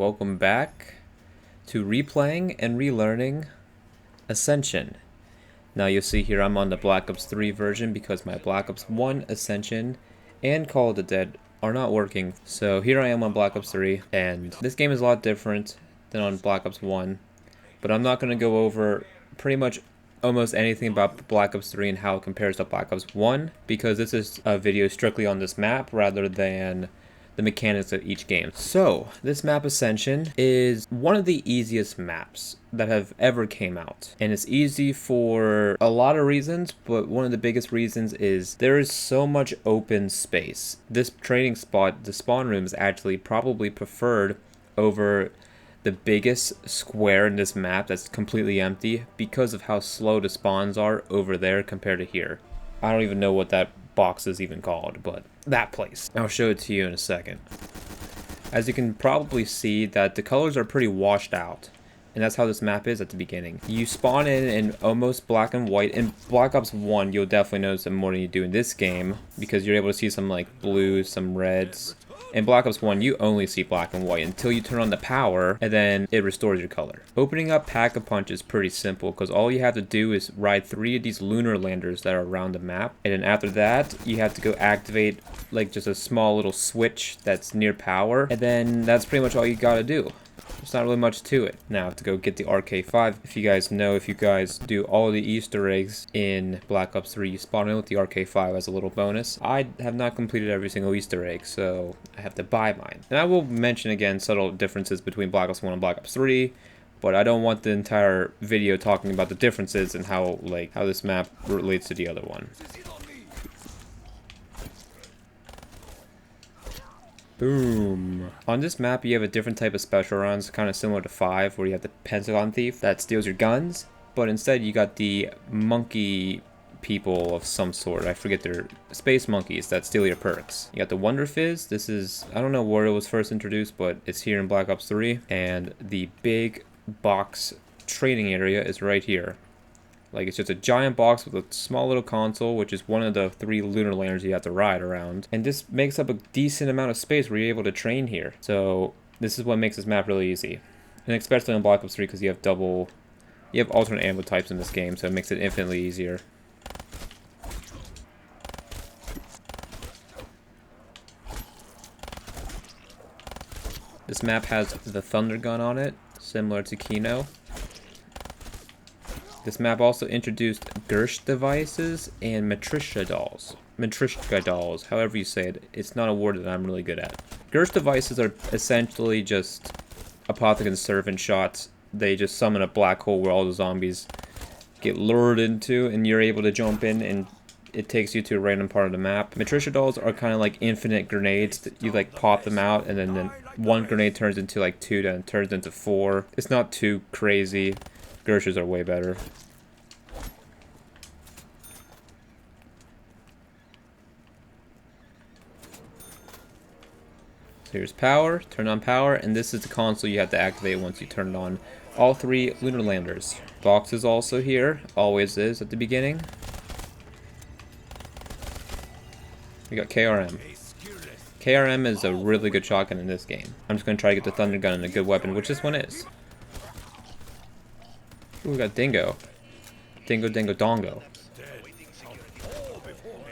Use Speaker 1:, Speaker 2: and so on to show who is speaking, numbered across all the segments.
Speaker 1: welcome back to replaying and relearning Ascension. Now you'll see here I'm on the Black Ops 3 version because my Black Ops 1, Ascension, and Call of the Dead are not working. So here I am on Black Ops 3, and this game is a lot different than on Black Ops 1. But I'm not going to go over pretty much almost anything about Black Ops 3 and how it compares to Black Ops 1, because this is a video strictly on this map rather than the mechanics of each game. So this map Ascension is one of the easiest maps that have ever came out, and it's easy for a lot of reasons, but one of the biggest reasons is there is so much open space. This training spot, the spawn room, is actually probably preferred over the biggest square in this map that's completely empty because of how slow the spawns are over there compared to here. I don't even know what that box is even called, but that place. I'll show it to you in a second. As you can probably see that the colors are pretty washed out, and that's how this map is at the beginning. You spawn in almost black and white. In Black Ops 1 you'll definitely notice it more than you do in this game because you're able to see some like blues, some reds. In Black Ops 1, you only see black and white until you turn on the power, and then it restores your color. Opening up Pack-a-Punch is pretty simple, because all you have to do is ride 3 of these lunar landers that are around the map, and then after that, you have to go activate like just a small little switch that's near power, and then that's pretty much all you gotta do. There's not really much to it. Now I have to go get the RK5. If you guys know, if you guys do all the Easter eggs in Black Ops 3, you spawn in with the RK5 as a little bonus. I have not completed every single Easter egg, so I have to buy mine. And I will mention again subtle differences between Black Ops 1 and Black Ops 3, but I don't want the entire video talking about the differences and how this map relates to the other one. Boom. On this map you have a different type of special rounds, kind of similar to 5, where you have the Pentagon Thief that steals your guns, but instead you got the monkey people of some sort. I forget, they're space monkeys that steal your perks. You got the Wonder Fizz. This is, I don't know where it was first introduced, but it's here in Black Ops 3, and the big box training area is right here. Like, it's just a giant box with a small little console, which is one of the 3 lunar landers you have to ride around. And this makes up a decent amount of space where you're able to train here. So this is what makes this map really easy. And especially on Black Ops 3, because you have alternate ammo types in this game, so it makes it infinitely easier. This map has the Thunder Gun on it, similar to Kino. This map also introduced Gersh devices and Matryoshka dolls. Matryoshka dolls, however you say it. It's not a word that I'm really good at. Gersh devices are essentially just Apothecan's servant shots. They just summon a black hole where all the zombies get lured into, and you're able to jump in, and it takes you to a random part of the map. Matryoshka dolls are kind of like infinite grenades. That you like pop them out, and then one grenade turns into like 2, then turns into 4. It's not too crazy. Gershes are way better. So here's power, turn on power, and this is the console you have to activate once you turn it on. All 3 lunar landers. Box is also here, always is at the beginning. We got KRM. KRM is a really good shotgun in this game. I'm just going to try to get the Thunder Gun and a good weapon, which this one is. Ooh, we got Dingo. Dingo, Dingo, Dongo.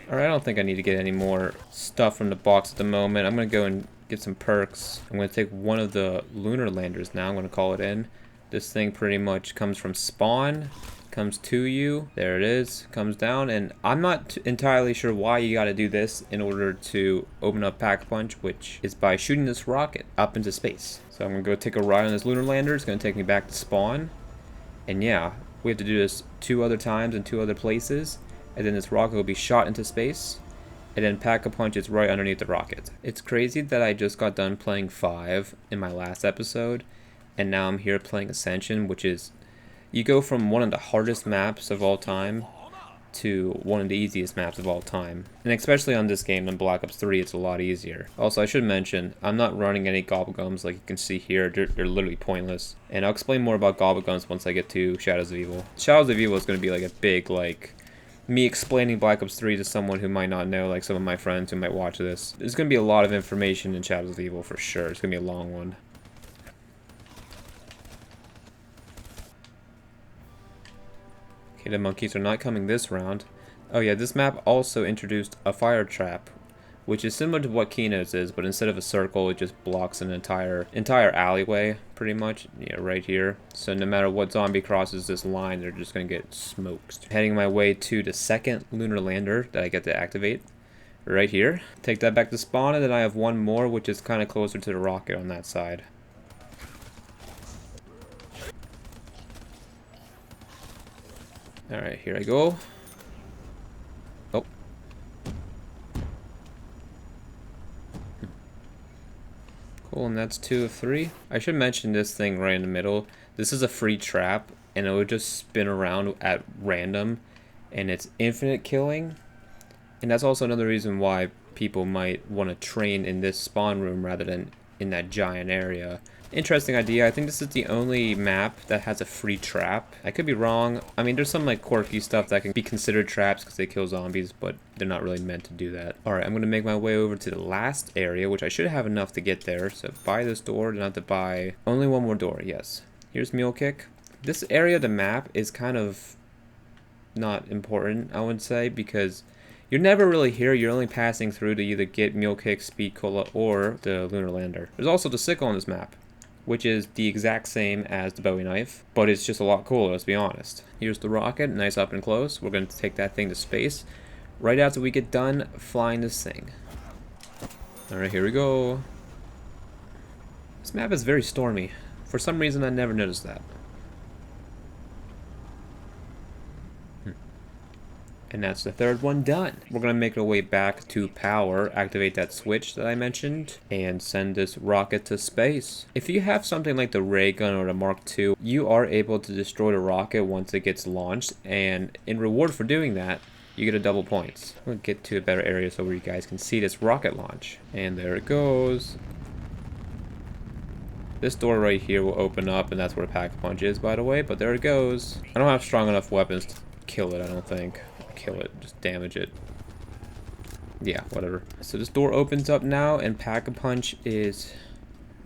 Speaker 1: Alright, I don't think I need to get any more stuff from the box at the moment. I'm going to go and get some perks. I'm going to take one of the lunar landers now. I'm going to call it in. This thing pretty much comes from spawn, comes to you. There it is. Comes down, and I'm not entirely sure why you got to do this in order to open up Pack-a-Punch, which is by shooting this rocket up into space. So I'm going to go take a ride on this lunar lander. It's going to take me back to spawn. And yeah, we have to do this 2 other times in 2 other places, and then this rocket will be shot into space, and then Pack-a-Punch is right underneath the rocket. It's crazy that I just got done playing 5 in my last episode, and now I'm here playing Ascension, which is, you go from one of the hardest maps of all time to one of the easiest maps of all time. And especially on this game, in Black Ops 3, it's a lot easier. Also, I should mention, I'm not running any Gobblegums like you can see here. They're literally pointless. And I'll explain more about Gobblegums once I get to Shadows of Evil. Shadows of Evil is going to be like a big, like, me explaining Black Ops 3 to someone who might not know, like some of my friends who might watch this. There's going to be a lot of information in Shadows of Evil for sure. It's going to be a long one. Okay, the monkeys are not coming this round. Oh yeah, this map also introduced a fire trap, which is similar to what Kino's is, but instead of a circle, it just blocks an entire alleyway, pretty much. Yeah, right here. So no matter what zombie crosses this line, they're just gonna get smoked. Heading my way to the second lunar lander that I get to activate. Right here. Take that back to spawn, and then I have one more, which is kind of closer to the rocket on that side. Alright, here I go. Oh. Cool, and that's 2 of 3. I should mention this thing right in the middle. This is a free trap, and it will just spin around at random, and it's infinite killing. And that's also another reason why people might want to train in this spawn room rather than in that giant area. Interesting idea. I think this is the only map that has a free trap. I could be wrong. I mean, there's some like quirky stuff that can be considered traps because they kill zombies, but they're not really meant to do that. Alright, I'm going to make my way over to the last area, which I should have enough to get there. So buy this door, then I have to buy only one more door, yes. Here's Mule Kick. This area of the map is kind of not important, I would say, because you're never really here. You're only passing through to either get Mule Kick, Speed Cola, or the Lunar Lander. There's also the sickle on this map, which is the exact same as the Bowie knife, but it's just a lot cooler, let's be honest. Here's the rocket, nice up and close. We're going to take that thing to space right after we get done flying this thing. Alright, here we go. This map is very stormy. For some reason, I never noticed that. And that's the third one done. We're going to make our way back to power, activate that switch that I mentioned, and send this rocket to space. If you have something like the ray gun or the Mark II, you are able to destroy the rocket once it gets launched, and in reward for doing that, you get a double points. I'm going to get to a better area so where you guys can see this rocket launch. And there it goes. This door right here will open up, and that's where Pack-a-Punch is, by the way, but there it goes. I don't have strong enough weapons to kill it, I don't think. Kill it, just damage it. Yeah, whatever. So this door opens up now, and Pack-a-Punch is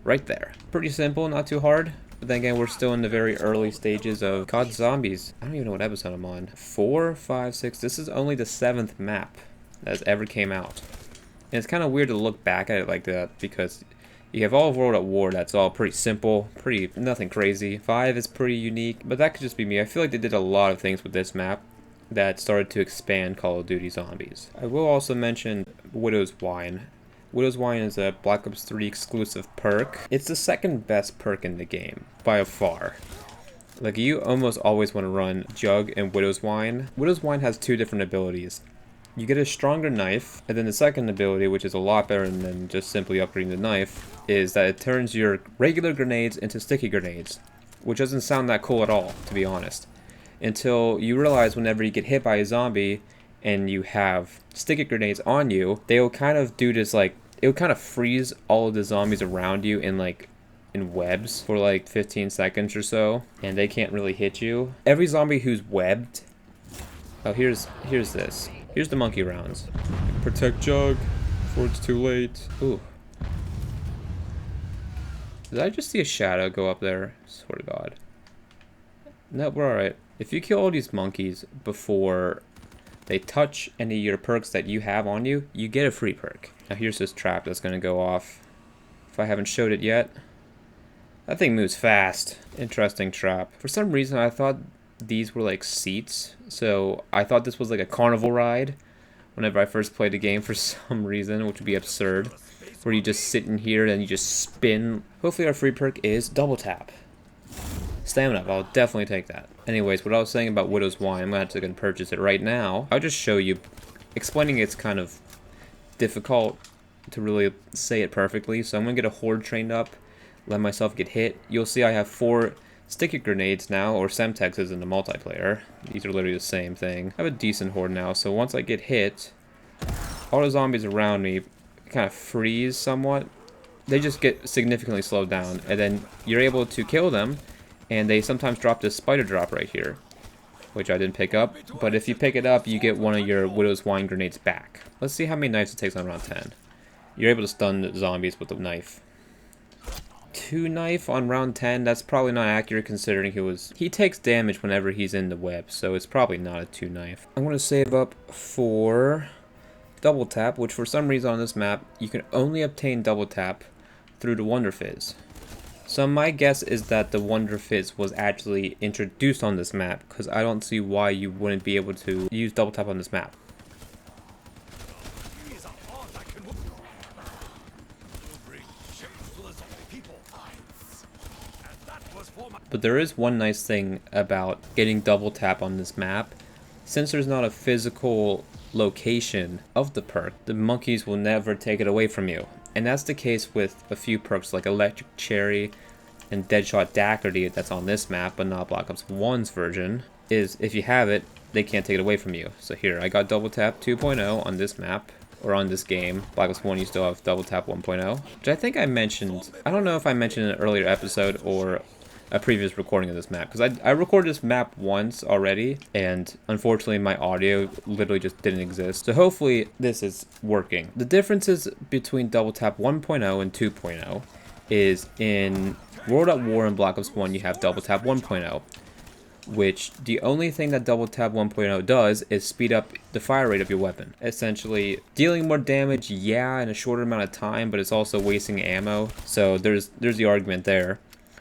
Speaker 1: right there. Pretty simple, not too hard. But then again, we're still in the very early stages of COD Zombies. I don't even know what episode I'm on. 4, 5, 6. This is only the 7th map that's ever came out. And it's kind of weird to look back at it like that, because you have all of World at War, that's all pretty simple, nothing crazy. 5 is pretty unique, but that could just be me. I feel like they did a lot of things with this map that started to expand Call of Duty Zombies. I will also mention Widow's Wine. Widow's Wine is a Black Ops 3 exclusive perk. It's the second best perk in the game, by far. Like, you almost always want to run Jug and Widow's Wine. Widow's Wine has 2 different abilities. You get a stronger knife, and then the second ability, which is a lot better than just simply upgrading the knife, is that it turns your regular grenades into sticky grenades, which doesn't sound that cool at all, to be honest. Until you realize whenever you get hit by a zombie and you have sticky grenades on you, they'll kind of do this, like, it'll kind of freeze all of the zombies around you in webs for like 15 seconds or so, and they can't really hit you. Every zombie who's webbed... Oh, here's this. Here's the monkey rounds. Protect Jug before it's too late. Ooh. Did I just see a shadow go up there? Swear to God. No, we're alright. If you kill all these monkeys before they touch any of your perks that you have on you, you get a free perk. Now here's this trap that's going to go off. If I haven't showed it yet. That thing moves fast. Interesting trap. For some reason I thought these were like seats. So I thought this was like a carnival ride whenever I first played the game for some reason, which would be absurd. Where you just sit in here and you just spin. Hopefully our free perk is double tap. Stamina, I'll definitely take that. Anyways, what I was saying about Widow's Wine, I'm going to have to purchase it right now. I'll just show you. Explaining it's kind of difficult to really say it perfectly, so I'm going to get a horde trained up, let myself get hit. You'll see I have 4 sticky grenades now, or Semtexes in the multiplayer. These are literally the same thing. I have a decent horde now, so once I get hit, all the zombies around me kind of freeze somewhat. They just get significantly slowed down, and then you're able to kill them. And they sometimes drop this spider drop right here, which I didn't pick up. But if you pick it up, you get one of your Widow's Wine grenades back. Let's see how many knives it takes on round 10. You're able to stun the zombies with the knife. two knife on round 10. That's probably not accurate considering he takes damage whenever he's in the web, so it's probably not a two knife. I'm going to save up for double tap, which for some reason on this map, you can only obtain double tap through the Wonder Fizz. So my guess is that the Wonder Fizz was actually introduced on this map, because I don't see why you wouldn't be able to use double tap on this map. But there is one nice thing about getting double tap on this map. Since there's not a physical location of the perk, the monkeys will never take it away from you. And that's the case with a few perks like Electric Cherry and Deadshot Daggerty that's on this map, but not Black Ops 1's version, is if you have it, they can't take it away from you. So here, I got Double Tap 2.0 on this map, or on this game. Black Ops 1 you still have Double Tap 1.0, which I think I mentioned, I don't know if I mentioned in an earlier episode or a previous recording of this map, because I recorded this map once already, and unfortunately my audio literally just didn't exist. So hopefully this is working. The differences between Double Tap 1.0 and 2.0 is in World at War and Black Ops 1 you have Double Tap 1.0, which the only thing that Double Tap 1.0 does is speed up the fire rate of your weapon. Essentially, dealing more damage, yeah, in a shorter amount of time, but it's also wasting ammo, so there's the argument there.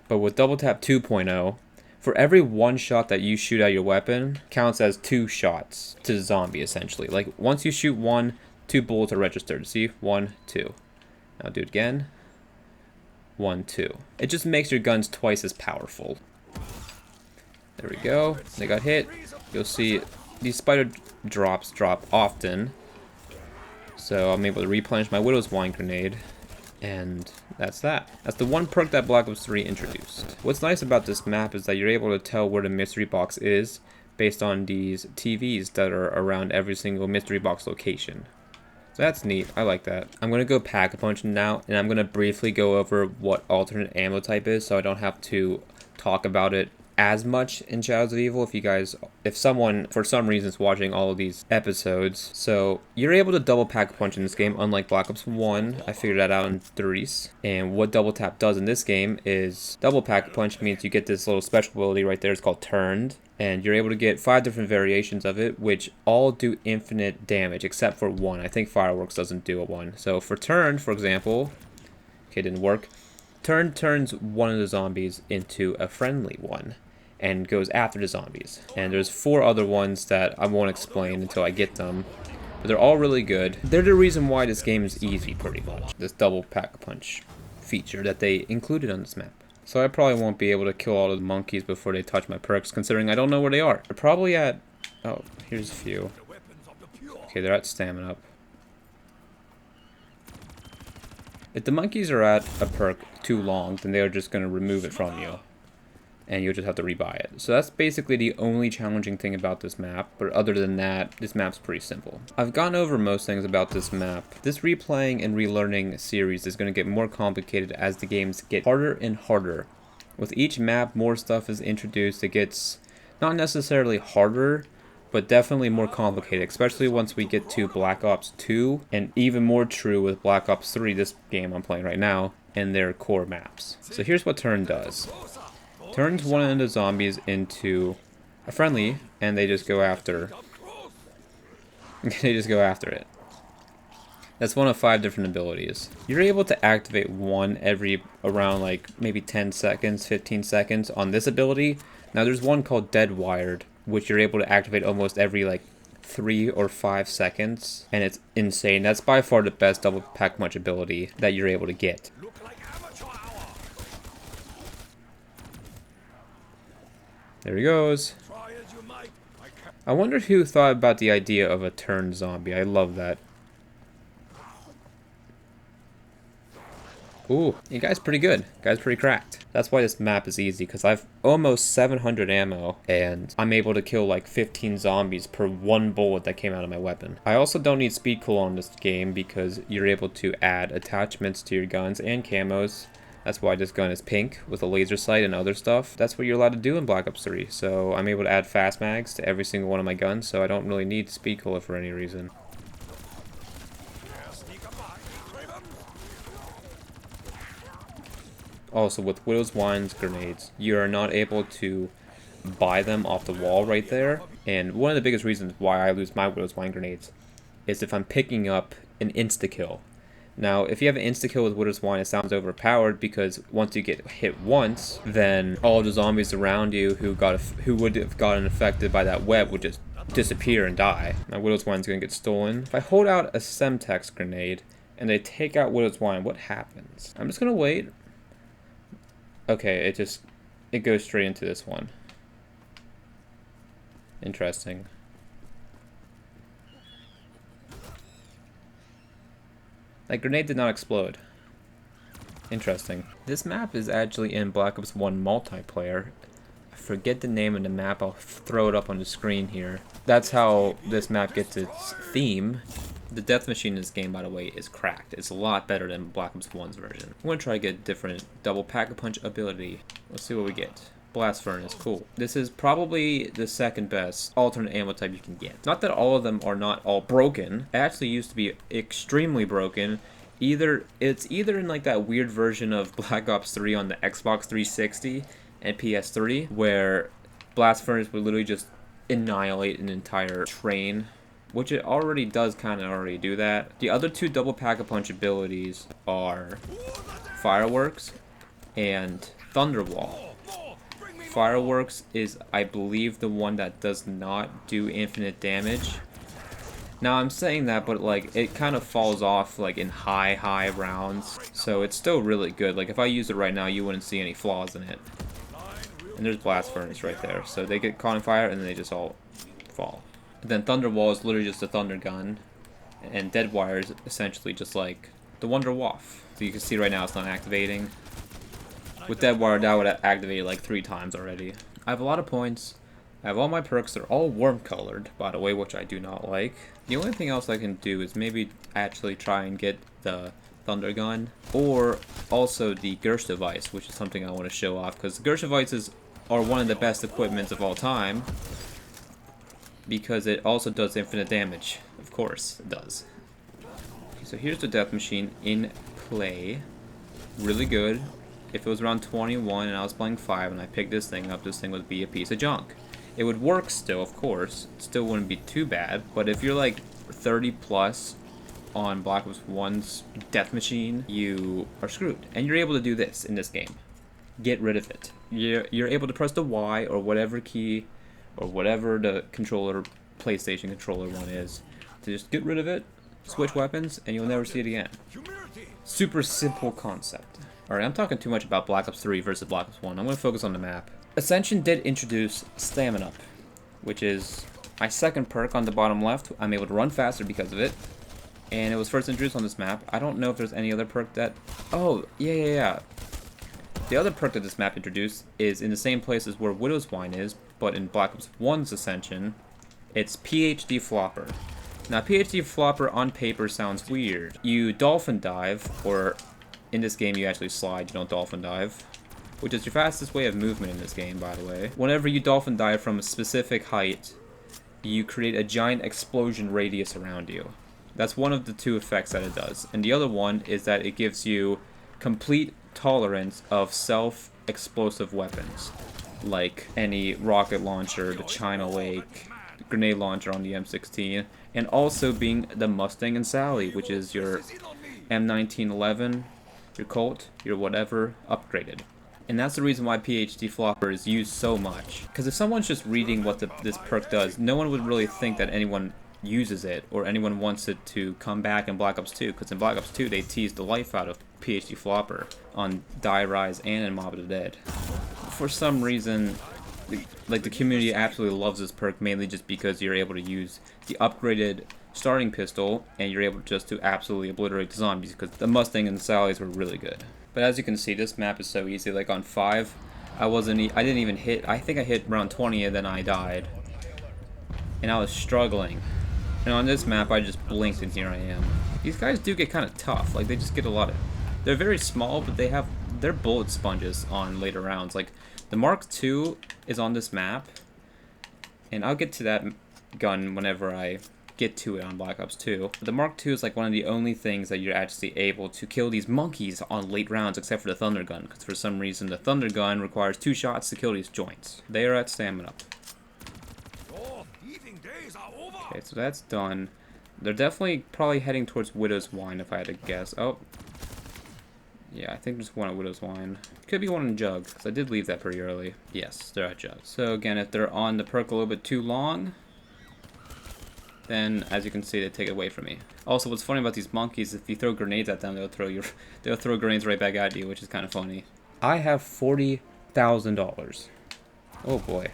Speaker 1: But with Double Tap 2.0, for every one shot that you shoot at your weapon, counts as 2 shots to the zombie, essentially. Like, once you shoot 1, 2 bullets are registered. See? 1, 2. Now do it again. 1, 2. It just makes your guns twice as powerful. There we go. They got hit. You'll see these spider drops drop often. So I'm able to replenish my Widow's Wine Grenade. And that's that. That's the one perk that Black Ops 3 introduced. What's nice about this map is that you're able to tell where the mystery box is based on these TVs that are around every single mystery box location. So that's neat. I like that. I'm going to go Pack-a-Punch now, and I'm going to briefly go over what alternate ammo type is so I don't have to talk about it as much in Shadows of Evil if someone for some reason is watching all of these episodes. So you're able to double Pack-a-Punch in this game, unlike Black Ops 1. I figured that out in Therese. And what double tap does in this game is double Pack-a-Punch means you get this little special ability right there. It's called Turned. And you're able to get 5 different variations of it, which all do infinite damage except for one. I think Fireworks doesn't do a one. So for Turned, for example, okay, didn't work. Turned turns one of the zombies into a friendly one and goes after the zombies. And there's 4 other ones that I won't explain until I get them, but they're all really good. They're the reason why this game is easy, pretty much. This double Pack-a-Punch feature that they included on this map. So I probably won't be able to kill all of the monkeys before they touch my perks, considering I don't know where they are. They're probably at... oh, here's a few. Okay, they're at stamina up. If the monkeys are at a perk too long, then they're just going to remove it from you. And you'll just have to rebuy it. So that's basically the only challenging thing about this map, but other than that, this map's pretty simple. I've gone over most things about this map. This replaying and relearning series is going to get more complicated as the games get harder and harder. With each map, more stuff is introduced. It gets not necessarily harder, but definitely more complicated, especially once we get to Black Ops 2, and even more true with Black Ops 3, this game I'm playing right now, and their core maps. So here's what Turn does. Turns one of the zombies into a friendly, and they just go after. It. That's one of 5 different abilities. You're able to activate one every around like maybe 10 seconds, 15 seconds on this ability. Now there's one called Dead Wired, which you're able to activate almost every like 3 or 5 seconds, and it's insane. That's by far the best double Pack-a-Punch ability that you're able to get. There he goes. I wonder who thought about the idea of a turned zombie. I love that. Ooh, you guy's pretty good. Guy's pretty cracked. That's why this map is easy, because I've almost 700 ammo, and I'm able to kill like 15 zombies per one bullet that came out of my weapon. I also don't need speed cool on this game, because you're able to add attachments to your guns and camos. That's why this gun is pink with a laser sight and other stuff. That's what you're allowed to do in Black Ops 3. So I'm able to add fast mags to every single one of my guns, so I don't really need speed cola for any reason. Also, with Widow's Wine's grenades, you are not able to buy them off the wall right there. And one of the biggest reasons why I lose my Widow's Wine grenades is if I'm picking up an insta-kill. Now, if you have an insta-kill with Widow's Wine, it sounds overpowered because once you get hit once, then all the zombies around you who would have gotten affected by that web would just disappear and die. My Widow's Wine's gonna get stolen. If I hold out a Semtex grenade and they take out Widow's Wine, what happens? I'm just gonna wait. Okay, it goes straight into this one. Interesting. That grenade did not explode. Interesting. This map is actually in Black Ops 1 multiplayer. I forget the name of the map. I'll throw it up on the screen here. That's how this map gets its theme. The death machine in this game, by the way, is cracked. It's a lot better than Black Ops 1's version. I'm going to try to get a different double pack-a-punch ability. Let's see what we get. Blast Furnace, cool. This is probably the second best alternate ammo type you can get. Not that all of them are not all broken. It actually used to be extremely broken. It's either in like that weird version of Black Ops 3 on the Xbox 360 and PS3, where Blast Furnace would literally just annihilate an entire train, which it already does kind of already do that. The other two double pack-a-punch abilities are Fireworks and Thunderwall. Fireworks is, I believe, the one that does not do infinite damage. Now I'm saying that, but like it kind of falls off like in high rounds, so it's still really good. Like if I use it right now, you wouldn't see any flaws in it. And there's Blast Furnace right there, so they get caught on fire and then they just all fall. And then Thunderwall is literally just a thunder gun, and Deadwire is essentially just like the Wonder Waff. So you can see right now it's not activating. With Deadwire, that would have activated like 3 times already. I have a lot of points. I have all my perks. They're all warm colored, by the way, which I do not like. The only thing else I can do is maybe actually try and get the Thunder Gun, or also the Gersh device, which is something I want to show off, because the Gersh devices are one of the best equipments of all time, because it also does infinite damage. Of course, it does. Okay, so here's the death machine in play. Really good. If it was around 21 and I was playing 5 and I picked this thing up, this thing would be a piece of junk. It would work still, of course. It still wouldn't be too bad. But if you're like 30 plus on Black Ops 1's death machine, you are screwed. And you're able to do this in this game. Get rid of it. You're able to press the Y or whatever key or whatever the controller, PlayStation controller one is, to just get rid of it, switch weapons, and you'll never see it again. Super simple concept. Alright, I'm talking too much about Black Ops 3 versus Black Ops 1. I'm going to focus on the map. Ascension did introduce Stamina Up, which is my second perk on the bottom left. I'm able to run faster because of it. And it was first introduced on this map. I don't know if there's any other perk that... Oh, yeah. The other perk that this map introduced is in the same places where Widow's Wine is, but in Black Ops 1's Ascension, it's PhD Flopper. Now, PhD Flopper on paper sounds weird. You dolphin dive, or... in this game, you actually slide, you don't dolphin dive, which is your fastest way of movement in this game, by the way. Whenever you dolphin dive from a specific height, you create a giant explosion radius around you. That's one of the 2 effects that it does. And the other one is that it gives you complete tolerance of self-explosive weapons, like any rocket launcher, the China Lake, the grenade launcher on the M16, and also being the Mustang and Sally, which is your M1911, your Colt, your whatever, upgraded. And that's the reason why PhD Flopper is used so much. Because if someone's just reading what this perk does, no one would really think that anyone uses it, or anyone wants it to come back in Black Ops 2. Because in Black Ops 2, they teased the life out of PhD Flopper on Die Rise and in Mob of the Dead. For some reason, the community absolutely loves this perk, mainly just because you're able to use the upgraded starting pistol, and you're able just to absolutely obliterate the zombies, because the Mustang and the Sallies were really good. But as you can see, this map is so easy. Like on 5, I didn't even hit, I think I hit around 20 and then I died. And I was struggling. And on this map, I just blinked and here I am. These guys do get kind of tough. Like, they just get a lot of... They're very small, but they're bullet sponges on later rounds. Like, the Mark II is on this map. And I'll get to that gun whenever I get to it on Black Ops 2. The Mark II is like one of the only things that you're actually able to kill these monkeys on late rounds, except for the Thunder Gun, because for some reason the Thunder Gun requires 2 shots to kill these joints. They are at stamina. Okay, so that's done. They're definitely probably heading towards Widow's Wine, if I had to guess. Oh. Yeah, I think there's one at Widow's Wine. Could be one in Jug, because I did leave that pretty early. Yes, they're at Jug. So again, if they're on the perk a little bit too long, then as you can see, they take it away from me. Also, what's funny about these monkeys, if you throw grenades at them, they'll throw grenades right back at you, which is kind of funny. I have $40,000. Oh boy.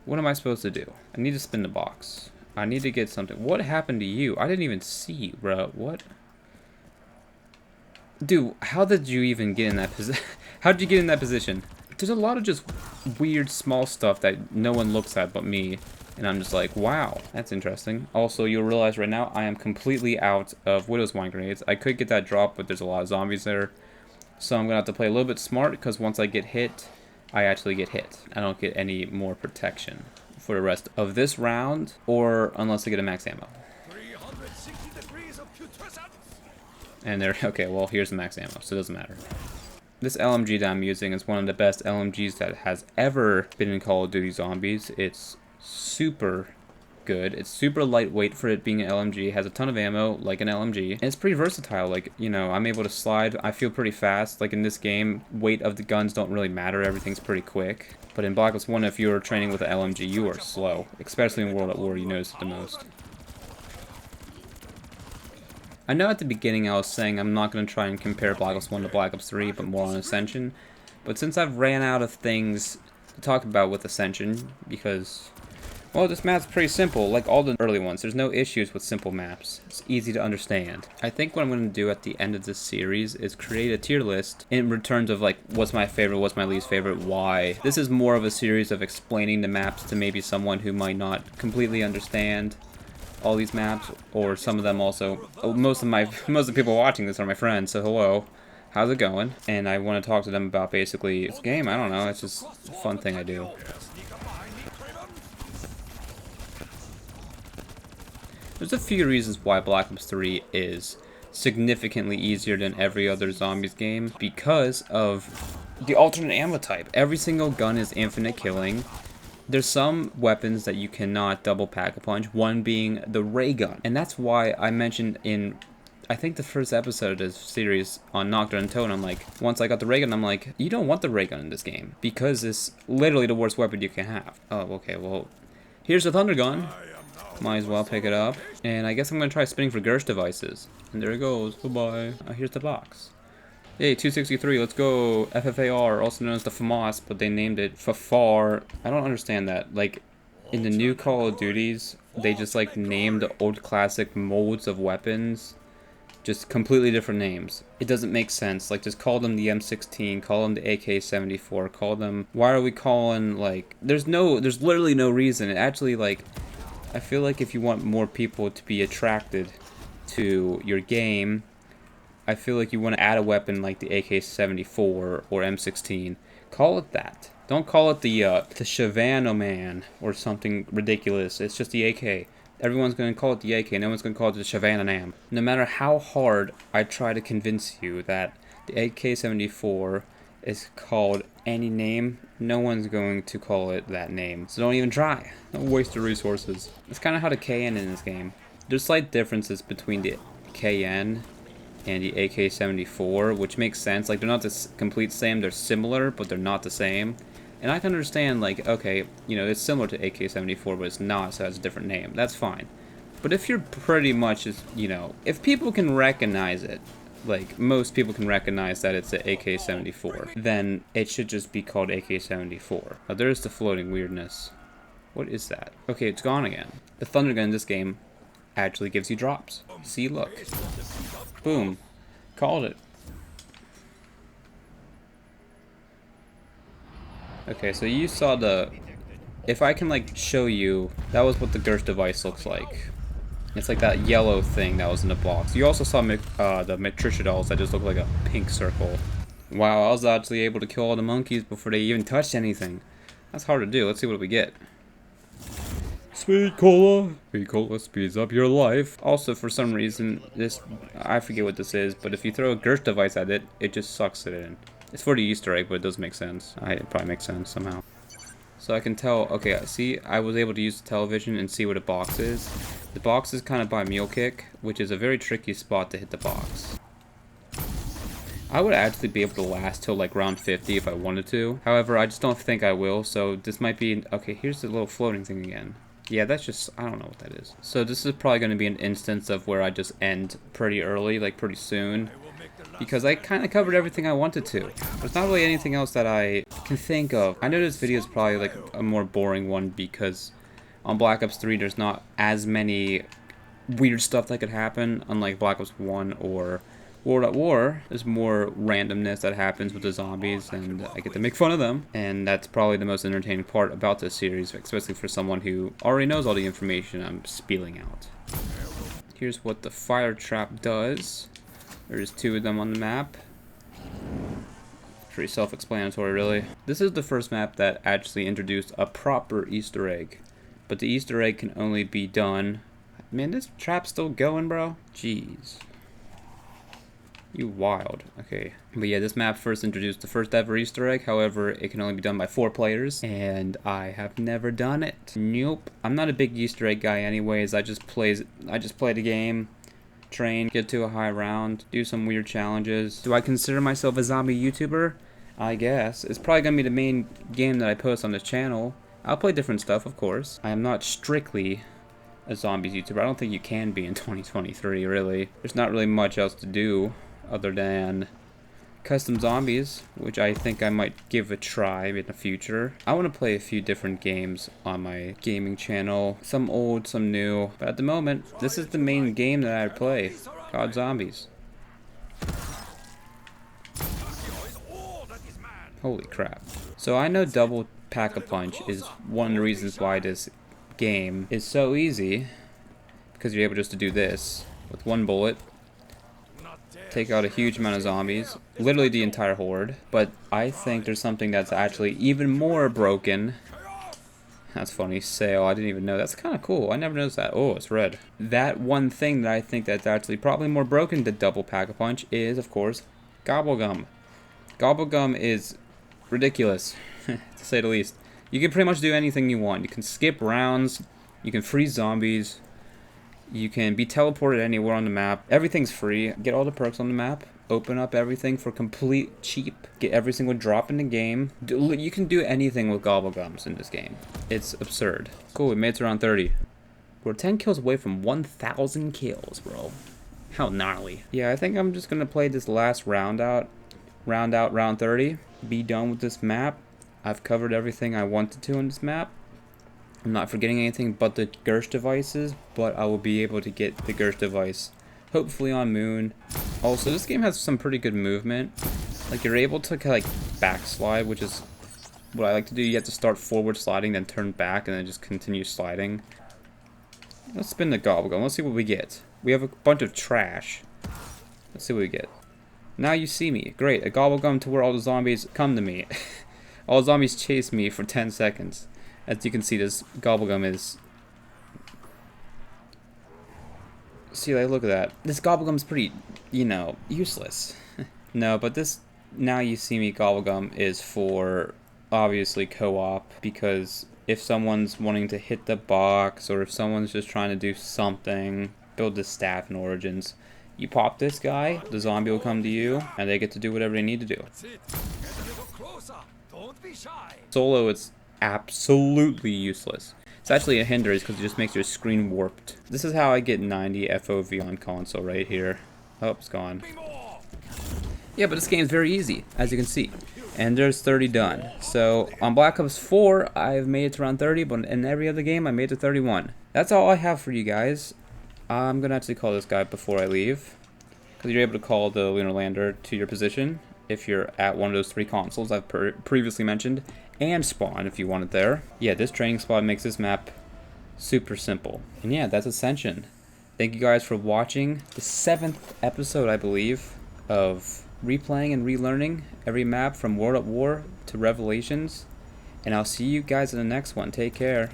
Speaker 1: What am I supposed to do? I need to spin the box. I need to get something. What happened to you? I didn't even see you, bro. What? Dude, how did you even get in that position? How did you get in that position? There's a lot of just weird small stuff that no one looks at but me. And I'm just like, wow, that's interesting. Also, you'll realize right now I am completely out of Widow's Wine grenades. I could get that drop, but there's a lot of zombies there. So I'm going to have to play a little bit smart, because once I get hit, I actually get hit. I don't get any more protection for the rest of this round, or unless I get a max ammo. 360 degrees of putrescence. And there, okay, well, here's the max ammo, so it doesn't matter. This LMG that I'm using is one of the best LMGs that has ever been in Call of Duty Zombies. It's super good. It's super lightweight for it being an LMG. It has a ton of ammo, like an LMG. And it's pretty versatile. Like, you know, I'm able to slide. I feel pretty fast. Like in this game, weight of the guns don't really matter. Everything's pretty quick. But in Black Ops 1, if you're training with an LMG, you are slow. Especially in World at War, you notice it the most. I know at the beginning I was saying I'm not going to try and compare Black Ops 1 to Black Ops 3, but more on Ascension. But since I've ran out of things to talk about with Ascension, because, well, this map's pretty simple, like all the early ones. There's no issues with simple maps. It's easy to understand. I think what I'm going to do at the end of this series is create a tier list in terms of, like, what's my favorite, what's my least favorite, why. This is more of a series of explaining the maps to maybe someone who might not completely understand all these maps, or some of them also. Most of the people watching this are my friends, so hello. How's it going? And I want to talk to them about basically this game. I don't know, it's just a fun thing I do. There's a few reasons why Black Ops 3 is significantly easier than every other zombies game, because of the alternate ammo type. Every single gun is infinite killing. There's some weapons that you cannot double pack a punch, one being the ray gun. And that's why I mentioned in, I think, the first episode of this series on Nocturne and Tone, I'm like, once I got the ray gun, I'm like, you don't want the ray gun in this game, because it's literally the worst weapon you can have. Oh, okay, well, here's the Thunder Gun. Might as well pick it up. And I guess I'm going to try spinning for Gersh devices. And there it goes. Goodbye. Here's the box. Hey, 263, let's go. FFAR, also known as the FAMAS, but they named it FAFAR. I don't understand that. Like, in the new Call of Duties, they just, like, named the old classic molds of weapons. Just completely different names. It doesn't make sense. Like, just call them the M16, call them the AK-74, call them... Why are we calling, like... There's literally no reason. It actually, like... I feel like if you want more people to be attracted to your game, I feel like you want to add a weapon like the AK-74 or M16. Call it that. Don't call it the Shavanoman or something ridiculous. It's just the AK. Everyone's going to call it the AK. No one's going to call it the Shavananam. No matter how hard I try to convince you that the AK-74 is called any name, no one's going to call it that name. So don't even try. Don't waste your resources. It's kind of how the KN in this game. There's slight differences between the KN and the AK-74, which makes sense. Like, they're not the complete same. They're similar, but they're not the same. And I can understand, like, okay, you know, it's similar to AK-74, but it's not, so it has a different name. That's fine. But if you're pretty much, you know, if people can recognize it, like, most people can recognize that it's an AK-74, then it should just be called AK-74. Now, there's the floating weirdness. What is that? Okay, it's gone again. The Thunder Gun in this game actually gives you drops. See, look. Boom. Called it. Okay, so you saw the... If I can, like, show you, that was what the Gersh device looks like. It's like that yellow thing that was in the box. You also saw the Matriciodals that just look like a pink circle. Wow, I was actually able to kill all the monkeys before they even touched anything. That's hard to do. Let's see what we get. Sweet cola. Sweet cola speeds up your life. Also, for some reason, this, I forget what this is, but if you throw a Gersh device at it, it just sucks it in. It's for the Easter egg, but it does make sense. It probably makes sense somehow. So I can tell, okay, see, I was able to use the television and see what a box is. The box is kind of by mule kick, which is a very tricky spot to hit the box. I would actually be able to last till like round 50 if I wanted to. However, I just don't think I will, so this might be, okay, here's the little floating thing again. Yeah, that's just, I don't know what that is. So this is probably going to be an instance of where I just end pretty early, like pretty soon. Because I kind of covered everything I wanted to. There's not really anything else that I can think of. I know this video is probably like a more boring one because on Black Ops 3 there's not as many weird stuff that could happen, unlike Black Ops 1 or World at War. There's more randomness that happens with the zombies, and I get to make fun of them. And that's probably the most entertaining part about this series, especially for someone who already knows all the information I'm spieling out. Here's what the fire trap does. There's 2 of them on the map. Pretty self-explanatory, really. This is the first map that actually introduced a proper Easter egg. But the Easter egg can only be done... Man, this trap's still going, bro? Jeez. You wild. Okay. But yeah, this map first introduced the first ever Easter egg. However, it can only be done by 4 players. And I have never done it. Nope. I'm not a big Easter egg guy anyways. I just play the game. Train, get to a high round, do some weird challenges. Do I consider myself a zombie YouTuber? I guess. It's probably gonna be the main game that I post on this channel. I'll play different stuff, of course. I am not strictly a zombies YouTuber. I don't think you can be in 2023, really. There's not really much else to do other than custom zombies, which I think I might give a try in the future. I want to play a few different games on my gaming channel, some old, some new, but at the moment this is the main game that I play, COD Zombies. Holy crap. So I know double pack-a-punch is one of the reasons why this game is so easy, because you're able just to do this with 1 bullet, take out a huge amount of zombies, literally the entire horde. But I think there's something that's actually even more broken. That's funny, Sale, I didn't even know. That's kind of cool, I never noticed that. Oh, it's red. That one thing that I think that's actually probably more broken than double pack-a-punch is, of course, Gobblegum. Gobblegum is ridiculous, to say the least. You can pretty much do anything you want. You can skip rounds, you can freeze zombies, you can be teleported anywhere on the map. Everything's free. Get all the perks on the map. Open up everything for complete cheap. Get every single drop in the game. You can do anything with Gobblegums in this game. It's absurd. Cool, we made it to round 30. We're 10 kills away from 1,000 kills, bro. How gnarly. Yeah, I think I'm just gonna play this last round out. Round 30. Be done with this map. I've covered everything I wanted to on this map. I'm not forgetting anything but the Gersh devices, but I will be able to get the Gersh device hopefully on Moon. Also, this game has some pretty good movement. Like, you're able to like backslide, which is what I like to do. You have to start forward sliding, then turn back, and then just continue sliding. Let's spin the Gobblegum. Let's see what we get. We have a bunch of trash. Let's see what we get. Now you see me. Great. A Gobblegum to where all the zombies come to me. All the zombies chase me for 10 seconds. As you can see, this Gobblegum is... See, like, look at that. This Gobblegum's pretty, you know, useless. No, but this Now You See Me Gobblegum is for, obviously, co-op, because if someone's wanting to hit the box, or if someone's just trying to do something, build the staff in Origins, you pop this guy, the zombie will come to you, and they get to do whatever they need to do. Solo, it's absolutely useless. It's actually a hindrance because it just makes your screen warped. This is how I get 90 FOV on console right here. Oh, it's gone. Yeah, but this game is very easy, as you can see. And there's 30 done. So on Black Ops 4, I've made it to around 30, but in every other game, I made it to 31. That's all I have for you guys. I'm gonna actually call this guy before I leave, because you're able to call the lunar lander to your position if you're at one of those 3 consoles I've previously mentioned, and spawn if you want it there. Yeah, this training spot makes this map super simple. And yeah, that's Ascension. Thank you guys for watching the 7th episode, I believe, of replaying and relearning every map from World at War to Revelations. And I'll see you guys in the next one. Take care.